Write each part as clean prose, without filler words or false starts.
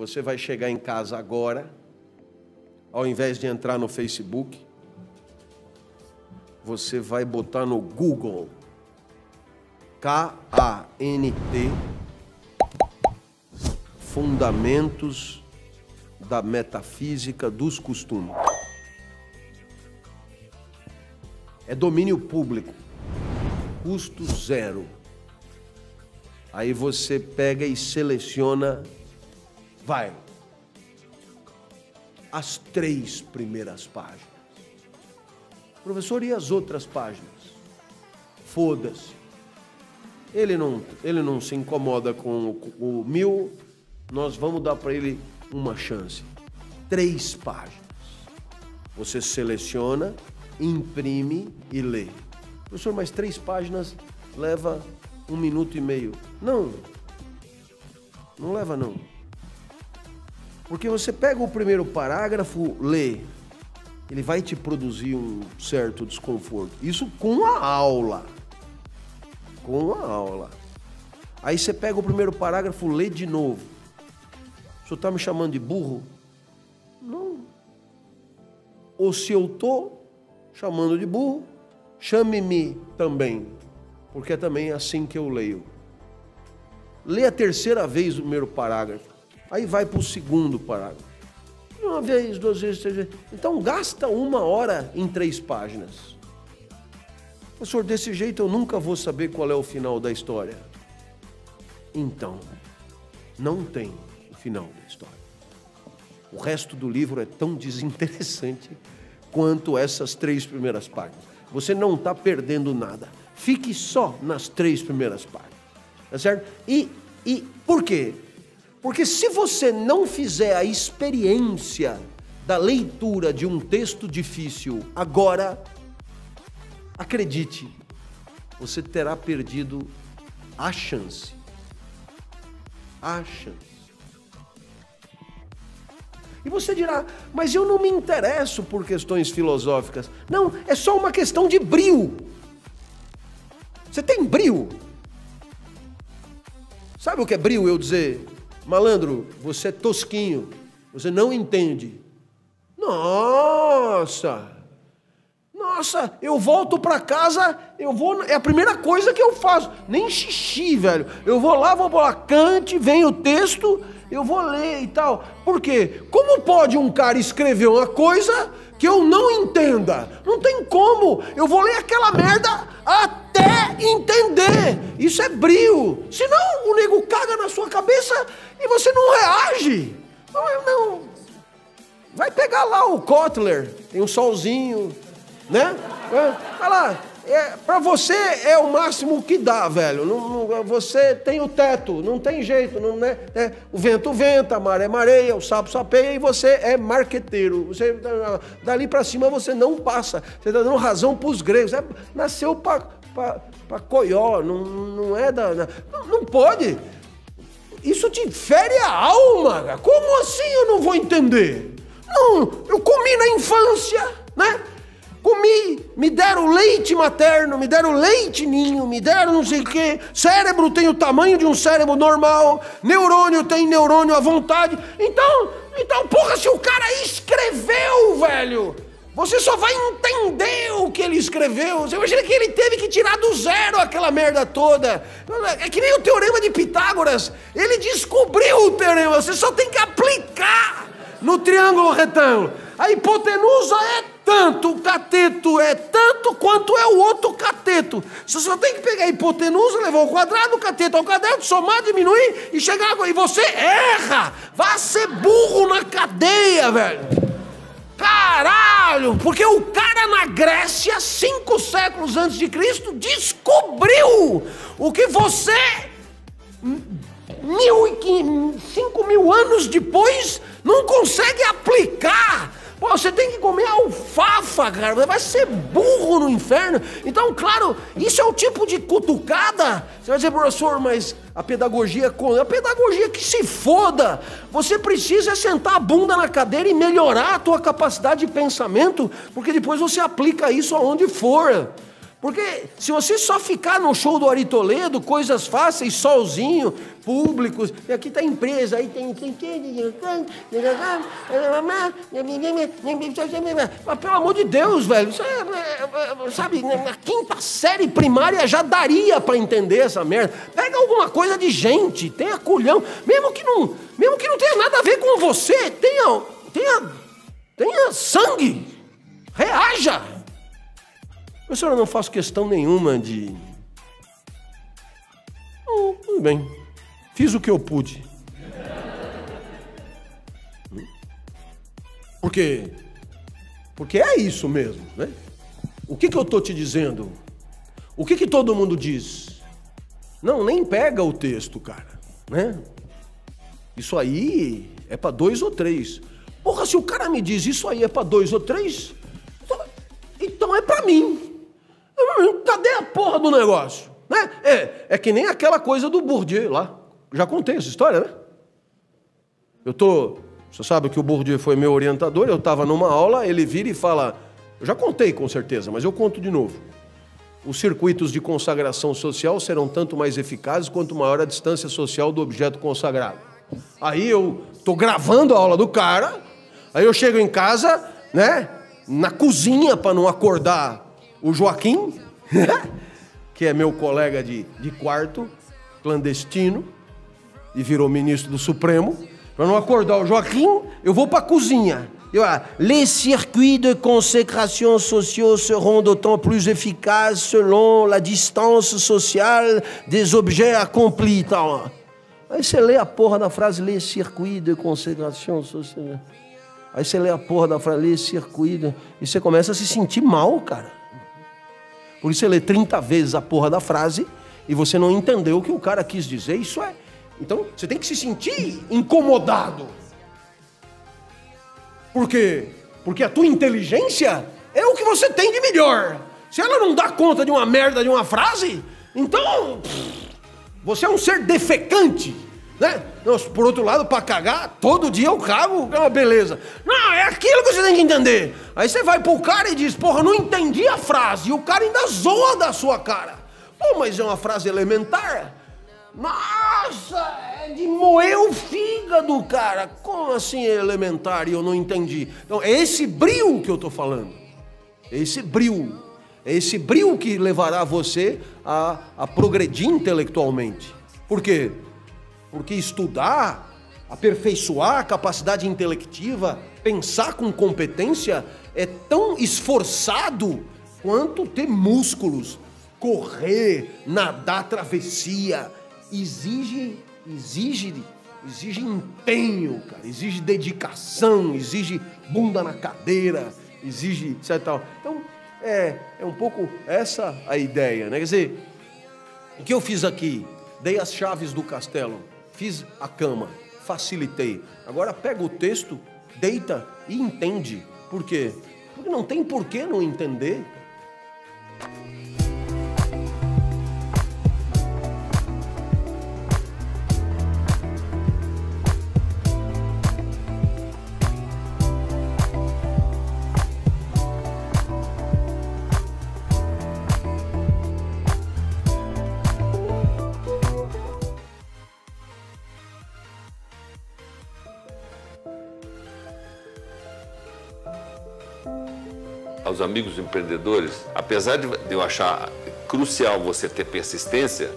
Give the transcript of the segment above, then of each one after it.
você vai chegar em casa agora, ao invés de entrar no Facebook, você vai botar no Google, K-A-N-T, Fundamentos da Metafísica dos Costumes. É domínio público, custo zero. Aí você pega e seleciona, as 3 primeiras páginas. Professor, e as outras páginas? Foda-se. Ele não se incomoda com o 1000, nós vamos dar para ele uma chance. 3 páginas. Você seleciona, imprime e lê. Professor, mas 3 páginas leva 1 minuto e meio. Não leva não. Porque você pega o primeiro parágrafo, lê, ele vai te produzir um certo desconforto. Isso com a aula. Com a aula. Aí você pega o primeiro parágrafo, lê de novo. O senhor está me chamando de burro? Não. Ou se eu estou chamando de burro, chame-me também. Porque é também assim que eu leio. Lê a 3ª vez o primeiro parágrafo. Aí vai para o 2º parágrafo. 1 vez, 2 vezes, 3 vezes. Então gasta 1 hora em 3 páginas. Professor, desse jeito eu nunca vou saber qual é o final da história. Então, não tem o final da história. O resto do livro é tão desinteressante quanto essas 3 primeiras páginas. Você não está perdendo nada. Fique só nas 3 primeiras páginas. Tá certo? E por quê? Porque se você não fizer a experiência da leitura de um texto difícil agora, acredite, você terá perdido a chance. A chance. E você dirá, mas eu não me interesso por questões filosóficas. Não, é só uma questão de brio. Você tem brio? Sabe o que é brio? Eu dizer, malandro, você é tosquinho, você não entende. Nossa, eu volto para casa, é a primeira coisa que eu faço, nem xixi, velho. Eu vou lá Kant, vem o texto, eu vou ler e tal. Por quê? Como pode um cara escrever uma coisa que eu não entenda? Não tem como. Eu vou ler aquela merda até entender. Isso é brio. Senão o nego caga na sua cabeça e você não reage. Não. Vai pegar lá o Kotler, tem um solzinho, né? Olha lá. Para você é o máximo que dá, velho. Você tem o teto, não tem jeito. Não, né? O vento venta, a maré mareia, o sapo sapeia e você é marqueteiro. Você, dali para cima você não passa. Você está dando razão para os gregos. Nasceu para coió, não é da... Não pode. Isso te fere a alma. Como assim eu não vou entender? Não, eu comi na infância, né? Comi, me deram leite materno, me deram leite ninho, me deram não sei o quê. Cérebro tem o tamanho de um cérebro normal, neurônio tem neurônio à vontade. Então, porra, se o cara escreveu, velho, você só vai entender o que ele escreveu. Você imagina que ele teve que tirar do zero aquela merda toda. É que nem o teorema de Pitágoras. Ele descobriu o teorema, você só tem que aplicar no triângulo retângulo. A hipotenusa é tanto, o cateto é tanto quanto é o outro cateto. Você só tem que pegar a hipotenusa, levar o quadrado, o cateto ao quadrado, somar, diminuir e chegar agora. E você erra! Vai ser burro na cadeia, velho! Caralho! Porque o cara na Grécia, 5 séculos antes de Cristo, descobriu o que você, 5.000 anos depois, não consegue aplicar. Pô, você tem que comer alfafa, cara. Você vai ser burro no inferno. Então, claro, isso é o tipo de cutucada. Você vai dizer, professor, mas a pedagogia que se foda. Você precisa sentar a bunda na cadeira e melhorar a tua capacidade de pensamento, porque depois você aplica isso aonde for. Porque se você só ficar no show do Ari Toledo, coisas fáceis, sozinho, públicos, e aqui tá a empresa, aí tem... Mas, pelo amor de Deus, velho, sabe, na quinta série primária já daria pra entender essa merda. Pega alguma coisa de gente, tenha culhão, mesmo que não tenha nada a ver com você, tenha sangue, reaja. Professor, eu não faço questão nenhuma de... Tudo bem, fiz o que eu pude. Porque é isso mesmo, né? O que eu tô te dizendo? O que todo mundo diz? Não, nem pega o texto, cara, né? Isso aí é para 2 ou 3. Porra, se o cara me diz isso aí é para 2 ou 3, então é para mim. Cadê a porra do negócio? Né? É que nem aquela coisa do Bourdieu lá. Já contei essa história, né? Você sabe que o Bourdieu foi meu orientador, eu estava numa aula, ele vira e fala... Eu já contei com certeza, mas eu conto de novo. Os circuitos de consagração social serão tanto mais eficazes quanto maior a distância social do objeto consagrado. Aí eu tô gravando a aula do cara, aí eu chego em casa, né? Na cozinha para não acordar o Joaquim, que é meu colega de quarto, clandestino, e virou ministro do Supremo. Para não acordar o Joaquim, eu vou para a cozinha. Les circuits de consécration sociaux seront d'autant plus efficaces selon la distance sociale des objets accomplis. Aí você lê a porra da frase, les circuits de consécration sociale. Aí você lê a porra da frase, les circuits, e você começa a se sentir mal, cara. Por isso você lê 30 vezes a porra da frase e você não entendeu o que o cara quis dizer. Isso é... Então, você tem que se sentir incomodado. Por quê? Porque a tua inteligência é o que você tem de melhor. Se ela não dá conta de uma merda de uma frase, então... Você é um ser defecante, né? Por outro lado, para cagar, todo dia eu cago, é uma beleza. Não, é aquilo que você tem que entender. Aí você vai pro cara e diz, porra, não entendi a frase. E o cara ainda zoa da sua cara. Pô, mas é uma frase elementar. Nossa, é de moer o fígado, cara. Como assim é elementar e eu não entendi? Então, é esse brio que eu tô falando. É esse brio. É esse brio que levará você a progredir intelectualmente. Por quê? Porque estudar, aperfeiçoar a capacidade intelectiva, pensar com competência, é tão esforçado quanto ter músculos, correr, nadar travessia. Exige empenho, cara, exige dedicação, exige bunda na cadeira, exige etc. Tal. Então, é um pouco essa a ideia, né? Quer dizer, o que eu fiz aqui? Dei as chaves do castelo, fiz a cama, facilitei. Agora pega o texto, deita e entende. Por quê? Porque não tem por que não entender. Aos amigos empreendedores, apesar de eu achar crucial você ter persistência,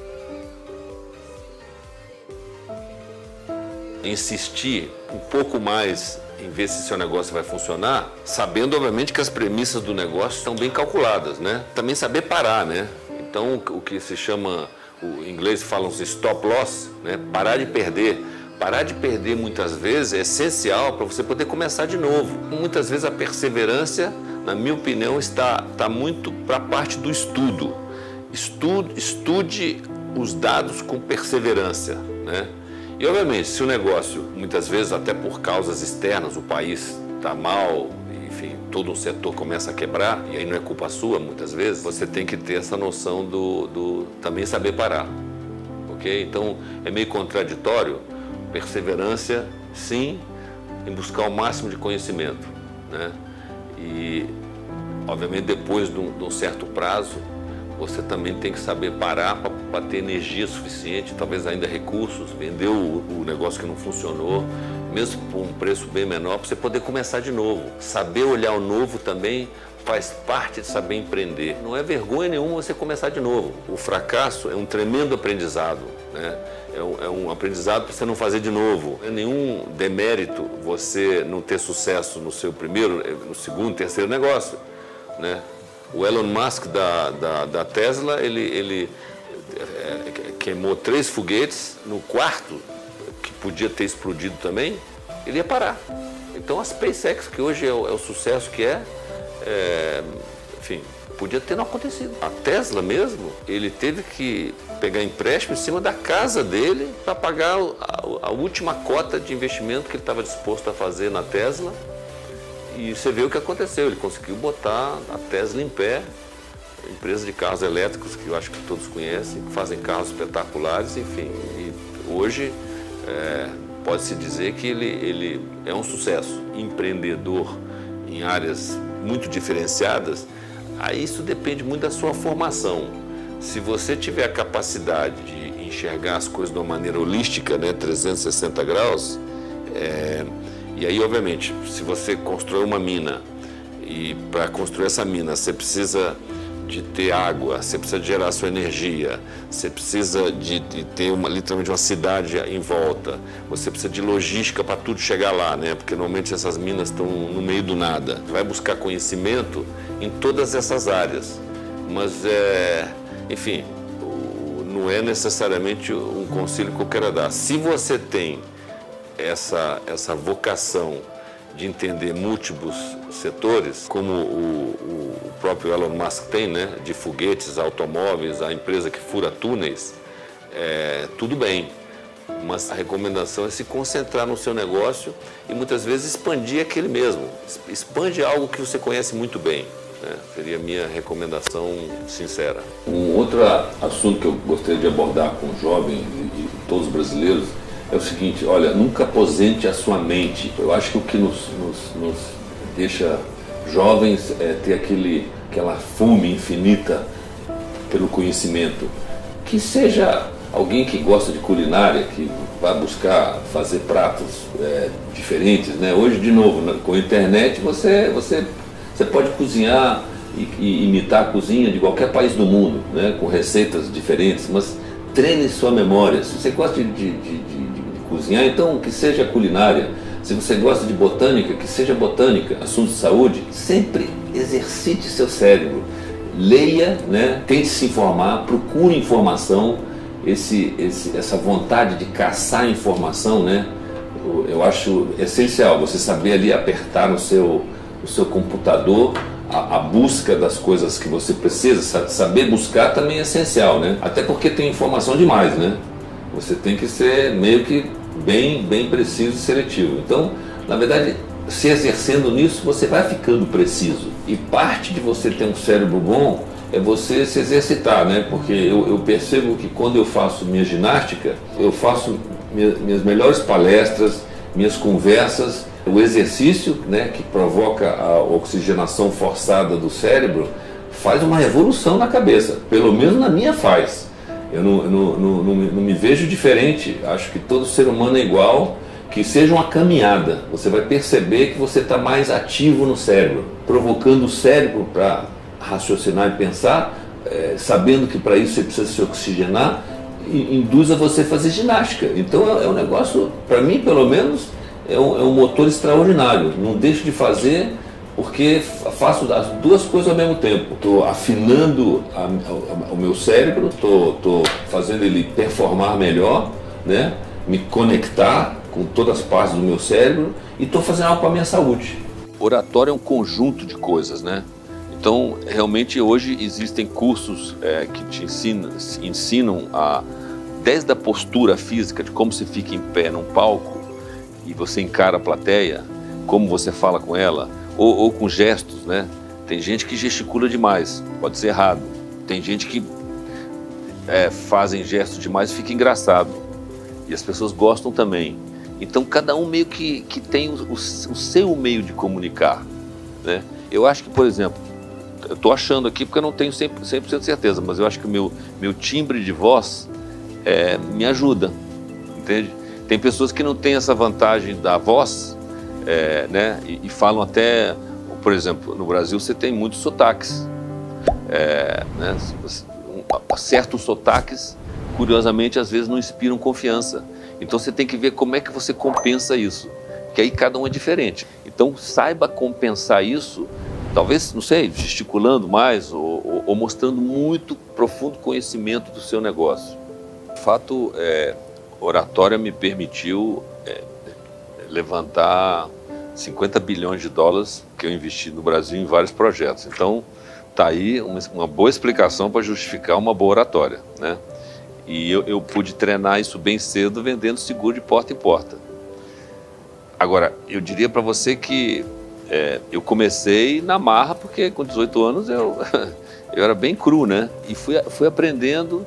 insistir um pouco mais em ver se seu negócio vai funcionar, sabendo obviamente que as premissas do negócio estão bem calculadas, né? Também saber parar, né? Então o que se chama, em inglês falam stop loss, né? Parar de perder. Parar de perder muitas vezes é essencial para você poder começar de novo. Muitas vezes a perseverança, na minha opinião, está muito para a parte do estudo. Estude os dados com perseverança, né? E, obviamente, se o negócio, muitas vezes, até por causas externas, o país está mal, enfim, todo um setor começa a quebrar, e aí não é culpa sua, muitas vezes, você tem que ter essa noção do também saber parar, ok? Então, é meio contraditório, perseverança, sim, em buscar o máximo de conhecimento, né? E, obviamente, depois de um certo prazo, você também tem que saber parar para ter energia suficiente, talvez ainda recursos, vender o negócio que não funcionou, mesmo por um preço bem menor, para você poder começar de novo. Saber olhar o novo também faz parte de saber empreender. Não é vergonha nenhuma você começar de novo. O fracasso é um tremendo aprendizado, né? É um aprendizado para você não fazer de novo. Não é nenhum demérito você não ter sucesso no seu primeiro, no segundo, terceiro negócio, né? O Elon Musk da Tesla, ele queimou 3 foguetes, no quarto, que podia ter explodido também, ele ia parar. Então a SpaceX, que hoje é o sucesso que enfim, podia ter não acontecido. A Tesla mesmo, ele teve que pegar empréstimo em cima da casa dele para pagar a última cota de investimento que ele estava disposto a fazer na Tesla. E você vê o que aconteceu, ele conseguiu botar a Tesla em pé, empresa de carros elétricos que eu acho que todos conhecem, que fazem carros espetaculares, enfim. E hoje pode-se dizer que ele é um sucesso empreendedor em áreas muito diferenciadas. Aí isso depende muito da sua formação. Se você tiver a capacidade de enxergar as coisas de uma maneira holística, né, 360 graus, e aí, obviamente, se você constrói uma mina e para construir essa mina você precisa de ter água, você precisa de gerar sua energia, você precisa de ter literalmente uma cidade em volta, você precisa de logística para tudo chegar lá, né? Porque normalmente essas minas estão no meio do nada. Você vai buscar conhecimento em todas essas áreas, mas, enfim, não é necessariamente um conselho que eu quero dar. Se você tem essa vocação de entender múltiplos setores, como o próprio Elon Musk tem, né, de foguetes, automóveis, a empresa que fura túneis, tudo bem, mas a recomendação é se concentrar no seu negócio e muitas vezes expandir aquele mesmo, expande algo que você conhece muito bem, né? Seria a minha recomendação sincera. Um outro assunto que eu gostaria de abordar com os jovens e todos os brasileiros é o seguinte: olha, nunca aposente a sua mente. Eu acho que o que nos deixa jovens é ter aquela fome infinita pelo conhecimento. Que seja alguém que gosta de culinária, que vai buscar fazer pratos diferentes, né? Hoje, de novo, com a internet, você pode cozinhar e imitar a cozinha de qualquer país do mundo, né? Com receitas diferentes, mas treine sua memória. Se você gosta de cozinhar, então que seja culinária. Se você gosta de botânica, que seja botânica. Assuntos de saúde, sempre exercite seu cérebro. Leia, né? Tente se informar, procure informação. Essa vontade de caçar informação, né? Eu acho essencial você saber ali apertar no seu computador a busca das coisas que você precisa. Saber buscar também é essencial, né? Até porque tem informação demais, né? Você tem que ser meio que bem preciso e seletivo. Então, na verdade, se exercendo nisso, você vai ficando preciso. E parte de você ter um cérebro bom é você se exercitar, né? Porque eu percebo que quando eu faço minha ginástica, eu faço minhas melhores palestras, minhas conversas, o exercício, né, que provoca a oxigenação forçada do cérebro, faz uma revolução na cabeça. Pelo menos na minha faz. Eu não me vejo diferente. Acho que todo ser humano é igual. Que seja uma caminhada, você vai perceber que você está mais ativo no cérebro, provocando o cérebro para raciocinar e pensar, sabendo que para isso você precisa se oxigenar, induz a você fazer ginástica. Então é um negócio, para mim pelo menos, é um motor extraordinário. Não deixo de fazer porque faço as duas coisas ao mesmo tempo. Estou afinando o meu cérebro, estou fazendo ele performar melhor, né? Me conectar com todas as partes do meu cérebro e estou fazendo algo para a minha saúde. Oratório é um conjunto de coisas, né? Então, realmente, hoje existem cursos que te ensinam desde a postura física, de como se fica em pé num palco e você encara a plateia, como você fala com ela, ou com gestos, né? Tem gente que gesticula demais, pode ser errado. Tem gente que fazem gestos demais e fica engraçado. E as pessoas gostam também. Então, cada um meio que tem o seu meio de comunicar, né? Eu acho que, por exemplo, eu estou achando aqui porque eu não tenho 100% de certeza, mas eu acho que o meu timbre de voz me ajuda, entende? Tem pessoas que não têm essa vantagem da voz, né? E falam até, por exemplo, no Brasil você tem muitos sotaques, né? Certos sotaques, curiosamente, às vezes não inspiram confiança. Então você tem que ver como é que você compensa isso, que aí cada um é diferente. Então saiba compensar isso, talvez, não sei, gesticulando mais ou mostrando muito profundo conhecimento do seu negócio. De fato, oratória me permitiu levantar 50 bilhões de dólares que eu investi no Brasil em vários projetos. Então, está aí uma boa explicação para justificar uma boa oratória, né? E eu pude treinar isso bem cedo vendendo seguro de porta em porta. Agora, eu diria para você que eu comecei na marra, porque com 18 anos eu era bem cru, né? E fui aprendendo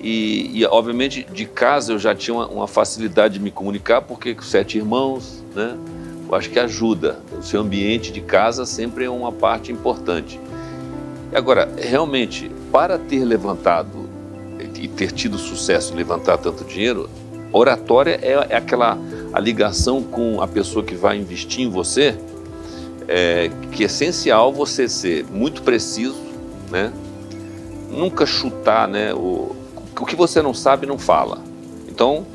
e, obviamente, de casa eu já tinha uma facilidade de me comunicar, porque com 7 irmãos, né? Eu acho que ajuda. O seu ambiente de casa sempre é uma parte importante. Agora, realmente, para ter levantado e ter tido sucesso em levantar tanto dinheiro, oratória é a ligação com a pessoa que vai investir em você, que é essencial você ser muito preciso, né? Nunca chutar, né? O que você não sabe, não fala. Então,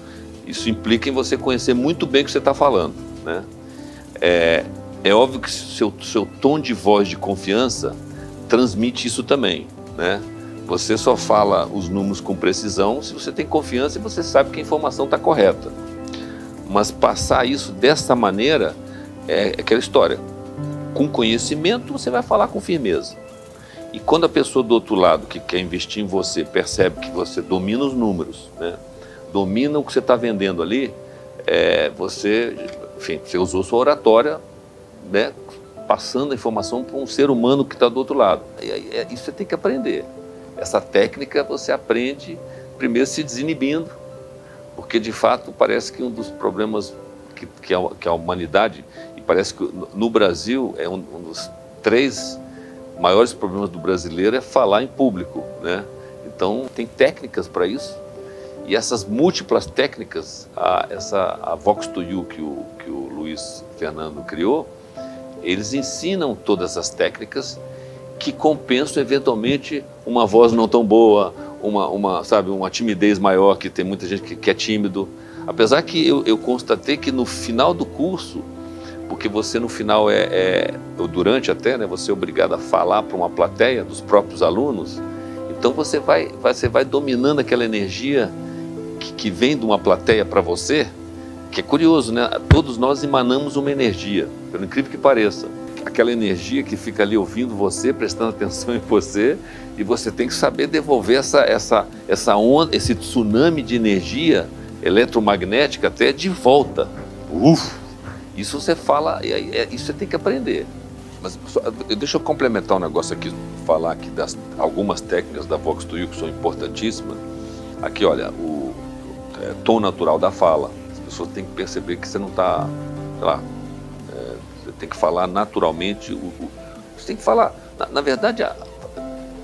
isso implica em você conhecer muito bem o que você está falando, né? É óbvio que seu tom de voz de confiança transmite isso também, né? Você só fala os números com precisão se você tem confiança e você sabe que a informação está correta. Mas passar isso dessa maneira é aquela história. Com conhecimento você vai falar com firmeza. E quando a pessoa do outro lado que quer investir em você percebe que você domina os números, né? Domina o que você está vendendo ali, você usou sua oratória, né? Passando a informação para um ser humano que está do outro lado. Isso você tem que aprender. Essa técnica você aprende primeiro se desinibindo, porque de fato parece que um dos problemas que a humanidade, e parece que no Brasil é um dos 3 maiores problemas do brasileiro é falar em público, né? Então tem técnicas para isso, e essas múltiplas técnicas, a Vox to You que o Luiz Fernando criou, eles ensinam todas as técnicas que compensam eventualmente uma voz não tão boa, uma timidez maior, que tem muita gente que é tímido. Apesar que eu constatei que no final do curso, porque você no final ou durante até, né, você é obrigado a falar para uma plateia dos próprios alunos, então você vai dominando aquela energia que vem de uma plateia para você, que é curioso, né? Todos nós emanamos uma energia, pelo incrível que pareça. Aquela energia que fica ali ouvindo você, prestando atenção em você, e você tem que saber devolver essa onda, esse tsunami de energia eletromagnética até de volta. Isso você fala, isso você tem que aprender. Mas deixa eu complementar um negócio aqui, falar aqui das algumas técnicas da Vox to You que são importantíssimas. Aqui, olha, o tom natural da fala. As pessoas têm que perceber que você não está, sei lá, você tem que falar naturalmente. Você tem que falar, na verdade, a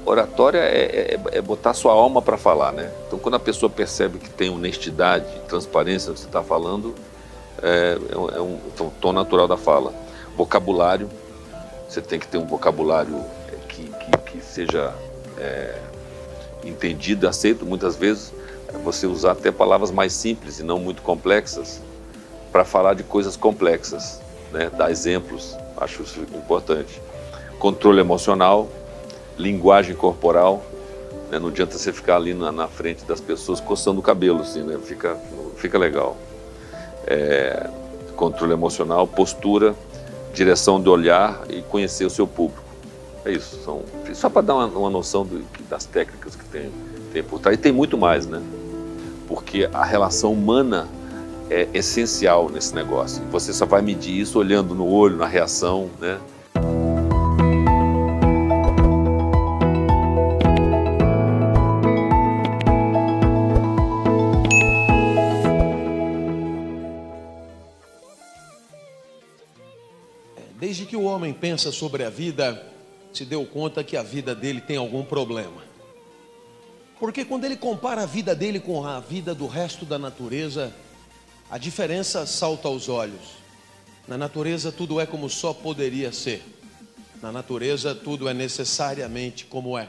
oratória é botar sua alma para falar, né? Então, quando a pessoa percebe que tem honestidade, transparência no que você está falando, um tom natural da fala. Vocabulário, você tem que ter um vocabulário que seja entendido e aceito. Muitas vezes, você usar até palavras mais simples e não muito complexas para falar de coisas complexas, né? Dar exemplos, acho isso importante. Controle emocional, linguagem corporal, né? Não adianta você ficar ali na frente das pessoas coçando o cabelo, assim, né? Fica legal. Controle emocional, postura, direção de olhar e conhecer o seu público. É isso, só para dar uma noção das técnicas que tem por trás. E tem muito mais, né? Porque a relação humana é essencial nesse negócio. Você só vai medir isso olhando no olho, na reação, né? Desde que o homem pensa sobre a vida, se deu conta que a vida dele tem algum problema. Porque quando ele compara a vida dele com a vida do resto da natureza, a diferença salta aos olhos. Na natureza tudo é como só poderia ser. Na natureza tudo é necessariamente como é.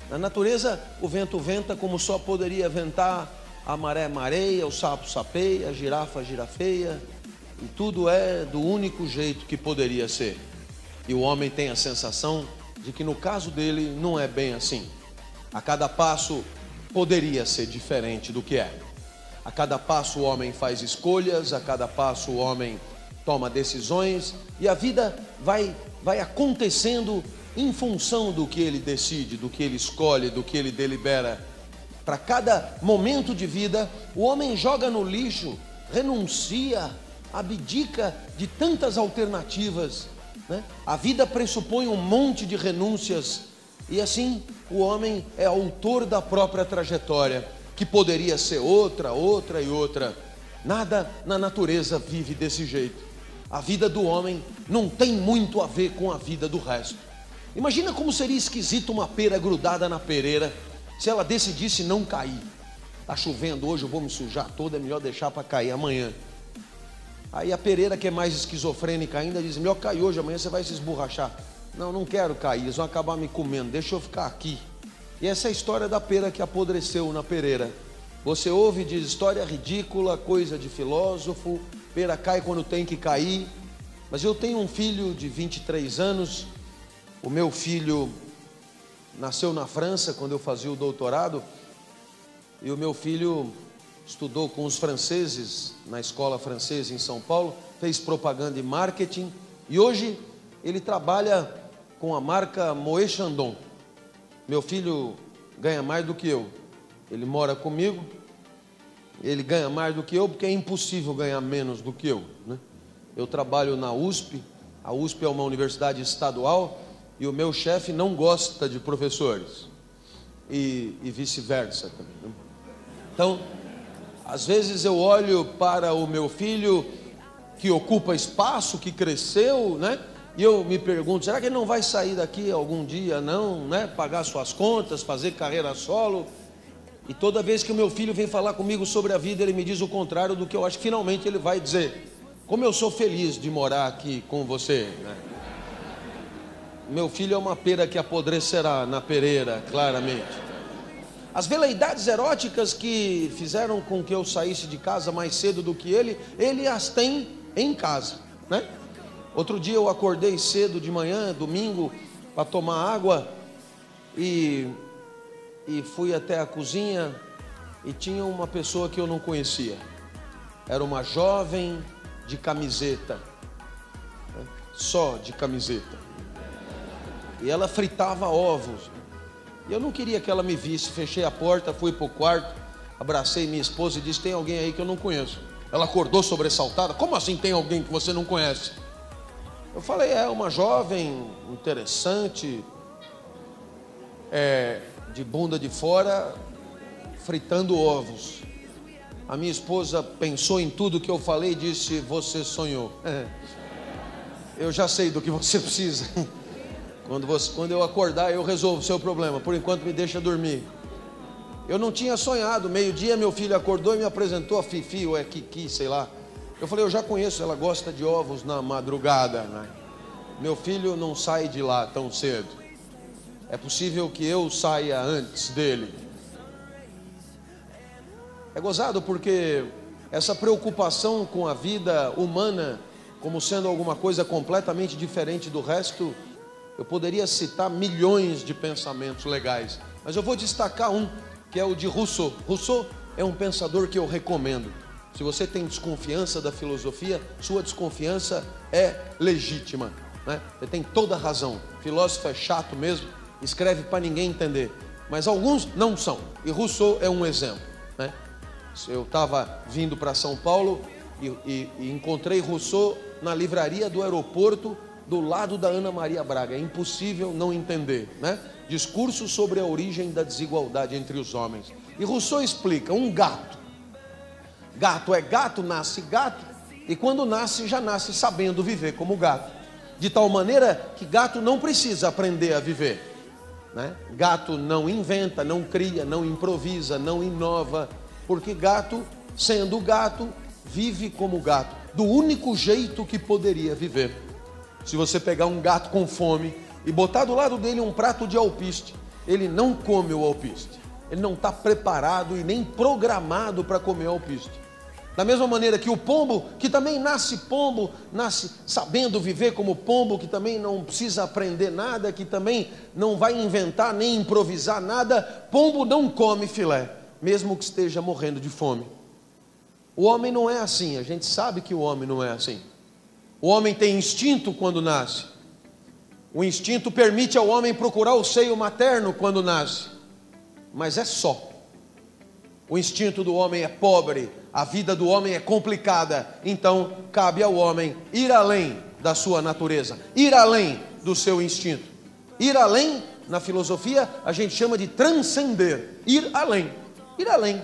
Na natureza o vento venta como só poderia ventar, a maré mareia, o sapo sapeia, a girafa girafeia, e tudo é do único jeito que poderia ser. E o homem tem a sensação de que no caso dele não é bem assim. A cada passo poderia ser diferente do que é. A cada passo o homem faz escolhas, a cada passo o homem toma decisões, e a vida vai acontecendo em função do que ele decide, do que ele escolhe, do que ele delibera. Para cada momento de vida, o homem joga no lixo, renuncia, abdica de tantas alternativas, né? A vida pressupõe um monte de renúncias, e assim o homem é autor da própria trajetória, que poderia ser outra e outra. Nada na natureza vive desse jeito. A vida do homem não tem muito a ver com a vida do resto. Imagina como seria esquisito uma pera grudada na pereira, se ela decidisse não cair. Está chovendo hoje, eu vou me sujar toda, é melhor deixar para cair amanhã. Aí a pereira, que é mais esquizofrênica ainda, diz: melhor cair hoje, amanhã você vai se esborrachar. Não, não quero cair, eles vão acabar me comendo, deixa eu ficar aqui. E essa é a história da pera que apodreceu na pereira. Você ouve e diz: história ridícula, coisa de filósofo, pera cai quando tem que cair. Mas eu tenho um filho de 23 anos, o meu filho nasceu na França quando eu fazia o doutorado, e o meu filho estudou com os franceses na escola francesa em São Paulo, fez propaganda e marketing, e hoje ele trabalha com a marca Moët Chandon. Meu filho ganha mais do que eu, ele mora comigo, ele ganha mais do que eu, porque é impossível ganhar menos do que eu, né? Eu trabalho na USP, a USP é uma universidade estadual, e o meu chefe não gosta de professores, e vice-versa também, né? Então, às vezes eu olho para o meu filho, que ocupa espaço, que cresceu, né? E eu me pergunto, será que ele não vai sair daqui algum dia, não, né? Pagar suas contas, fazer carreira solo? E toda vez que o meu filho vem falar comigo sobre a vida, ele me diz o contrário do que eu acho que finalmente ele vai dizer. Como eu sou feliz de morar aqui com você, né? Meu filho é uma pera que apodrecerá na pereira, claramente. As veleidades eróticas que fizeram com que eu saísse de casa mais cedo do que ele as tem em casa, né? Outro dia eu acordei cedo de manhã, domingo, para tomar água, e fui até a cozinha, e tinha uma pessoa que eu não conhecia. Era uma jovem de camiseta, né? Só de camiseta, e ela fritava ovos. E eu não queria que ela me visse. Fechei a porta, fui para o quarto, abracei minha esposa e disse: tem alguém aí que eu não conheço. Ela acordou sobressaltada: como assim tem alguém que você não conhece? Eu falei: é uma jovem interessante, de bunda de fora, fritando ovos. A minha esposa pensou em tudo que eu falei e disse: você sonhou. Eu já sei do que você precisa. Quando eu acordar, eu resolvo o seu problema. Por enquanto, me deixa dormir. Eu não tinha sonhado. Meio-dia, meu filho acordou e me apresentou a Fifi, ou é Kiki, sei lá. Eu falei: eu já conheço, ela gosta de ovos na madrugada, né? Meu filho não sai de lá tão cedo. É possível que eu saia antes dele. É gozado porque essa preocupação com a vida humana como sendo alguma coisa completamente diferente do resto, eu poderia citar milhões de pensamentos legais, mas eu vou destacar um, que é o de Rousseau. Rousseau é um pensador que eu recomendo. Se você tem desconfiança da filosofia, sua desconfiança é legítima, né? Você tem toda a razão. Filósofo é chato mesmo, escreve para ninguém entender, mas alguns não são, e Rousseau é um exemplo, né? Eu estava vindo para São Paulo e encontrei Rousseau na livraria do aeroporto, do lado da Ana Maria Braga. É impossível não entender, né? Discurso sobre a origem da desigualdade entre os homens. E Rousseau explica: um gato é gato, nasce gato, e quando nasce, já nasce sabendo viver como gato. de tal maneira que gato não precisa aprender a viver, né? Gato não inventa, não cria, não improvisa, não inova, porque gato, sendo gato, vive como gato, do único jeito que poderia viver. Se você pegar um gato com fome e botar do lado dele um prato de alpiste, ele não come o alpiste. Ele não está preparado e nem programado para comer alpiste. Da mesma maneira que o pombo, que também nasce pombo, nasce sabendo viver como pombo, que também não precisa aprender nada, que também não vai inventar nem improvisar nada, pombo não come filé, mesmo que esteja morrendo de fome. O homem não é assim, a gente sabe que o homem não é assim. O homem tem instinto quando nasce. O instinto permite ao homem procurar o seio materno quando nasce, mas é só. O instinto do homem é pobre, a vida do homem é complicada, então cabe ao homem ir além da sua natureza, ir além do seu instinto. Ir além, na filosofia, a gente chama de transcender, ir além, ir além.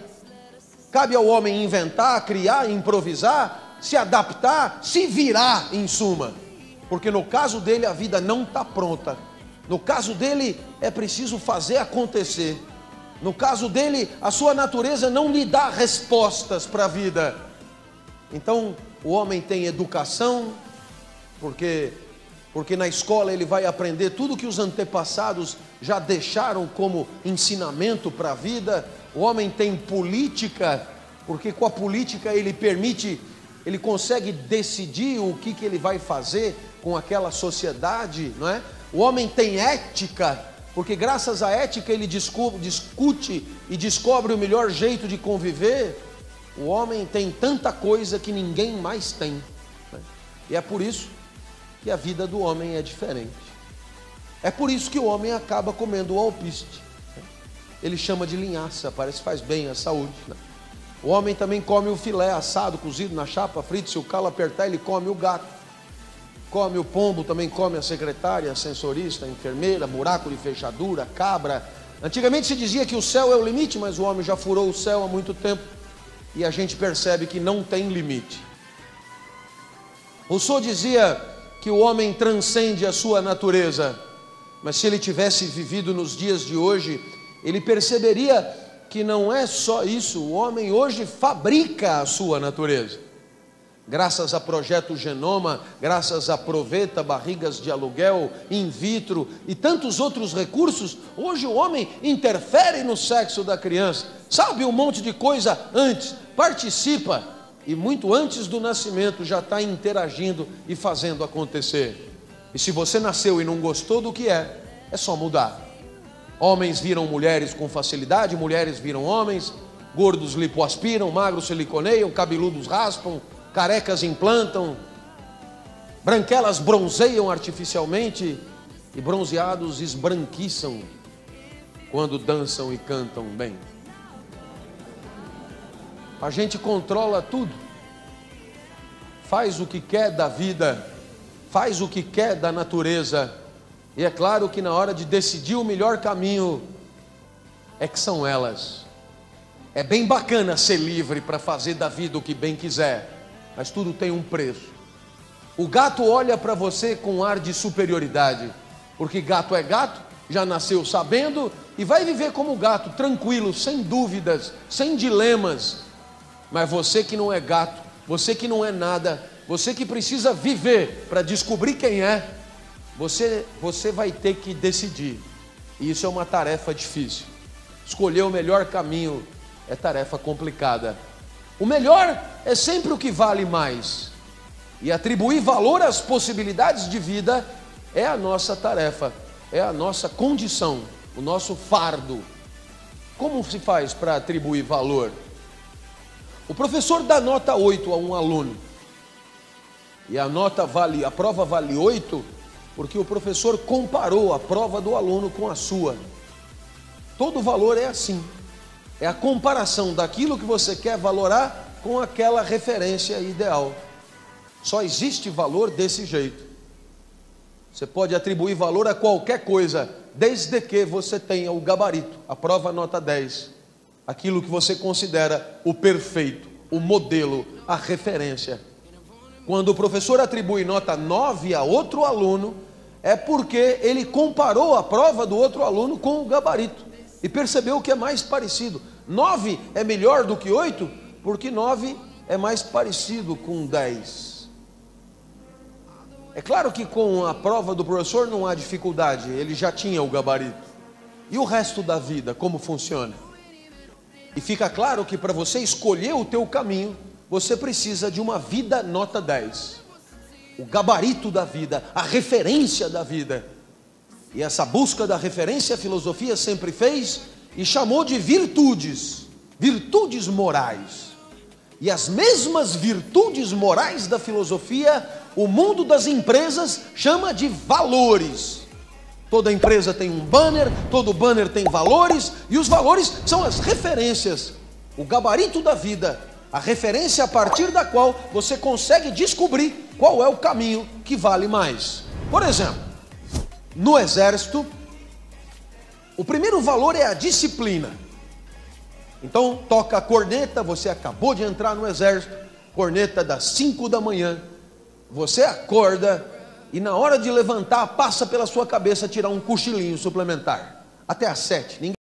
Cabe ao homem inventar, criar, improvisar, se adaptar, se virar em suma, porque no caso dele a vida não está pronta, no caso dele é preciso fazer acontecer, no caso dele a sua natureza não lhe dá respostas para a vida. Então o homem tem educação, porque na escola ele vai aprender tudo que os antepassados já deixaram como ensinamento para a vida. O homem tem política, porque com a política ele consegue decidir o que ele vai fazer com aquela sociedade, não é? O homem tem ética, porque graças à ética ele discute e descobre o melhor jeito de conviver. O homem tem tanta coisa que ninguém mais tem, né? E é por isso que a vida do homem é diferente. É por isso que o homem acaba comendo o alpiste, né? Ele chama de linhaça, parece que faz bem à saúde, né? O homem também come o filé assado, cozido na chapa, frito. Se o calo apertar, ele come o gato. Come o pombo, também come a secretária, a sensorista, a enfermeira, buraco de fechadura, cabra. Antigamente se dizia que o céu é o limite, mas o homem já furou o céu há muito tempo. E a gente percebe que não tem limite. Rousseau dizia que o homem transcende a sua natureza. Mas se ele tivesse vivido nos dias de hoje, ele perceberia que não é só isso. O homem hoje fabrica a sua natureza. Graças a Projeto Genoma, graças a Proveta, barrigas de aluguel, in vitro e tantos outros recursos, hoje o homem interfere no sexo da criança, sabe um monte de coisa antes, participa, e muito antes do nascimento já está interagindo e fazendo acontecer. E se você nasceu e não gostou do que é só mudar. Homens viram mulheres com facilidade, mulheres viram homens, gordos lipoaspiram, magros siliconeiam, cabeludos raspam, carecas implantam, branquelas bronzeiam artificialmente e bronzeados esbranquiçam quando dançam e cantam bem. A gente controla tudo, faz o que quer da vida, faz o que quer da natureza. E é claro que na hora de decidir o melhor caminho, é que são elas. É bem bacana ser livre para fazer da vida o que bem quiser, mas tudo tem um preço. O gato olha para você com ar de superioridade, porque gato é gato, já nasceu sabendo e vai viver como gato, tranquilo, sem dúvidas, sem dilemas. Mas você que não é gato, você que não é nada, você que precisa viver para descobrir quem é, você vai ter que decidir. E isso é uma tarefa difícil. Escolher o melhor caminho é tarefa complicada. O melhor é sempre o que vale mais. E atribuir valor às possibilidades de vida é a nossa tarefa, é a nossa condição, o nosso fardo. Como se faz para atribuir valor? O professor dá nota 8 a um aluno. E a prova vale 8, porque o professor comparou a prova do aluno com a sua. Todo valor é assim. É a comparação daquilo que você quer valorar com aquela referência ideal. Só existe valor desse jeito. Você pode atribuir valor a qualquer coisa, desde que você tenha o gabarito, a prova nota 10. Aquilo que você considera o perfeito, o modelo, a referência. Quando o professor atribui nota 9 a outro aluno, é porque ele comparou a prova do outro aluno com o gabarito e percebeu que é mais parecido. 9 é melhor do que 8, porque 9 é mais parecido com 10. É claro que com a prova do professor não há dificuldade, ele já tinha o gabarito. E o resto da vida, como funciona? E fica claro que para você escolher o teu caminho, você precisa de uma vida nota 10. O gabarito da vida, a referência da vida. E essa busca da referência a filosofia sempre fez e chamou de virtudes, virtudes morais. E as mesmas virtudes morais da filosofia, o mundo das empresas chama de valores. Toda empresa tem um banner, todo banner tem valores, e os valores são as referências, o gabarito da vida, a referência a partir da qual você consegue descobrir qual é o caminho que vale mais. Por exemplo, no exército, o primeiro valor é a disciplina. Então toca a corneta, você acabou de entrar no exército, corneta das 5 da manhã, você acorda e na hora de levantar passa pela sua cabeça tirar um cochilinho suplementar, até às 7, ninguém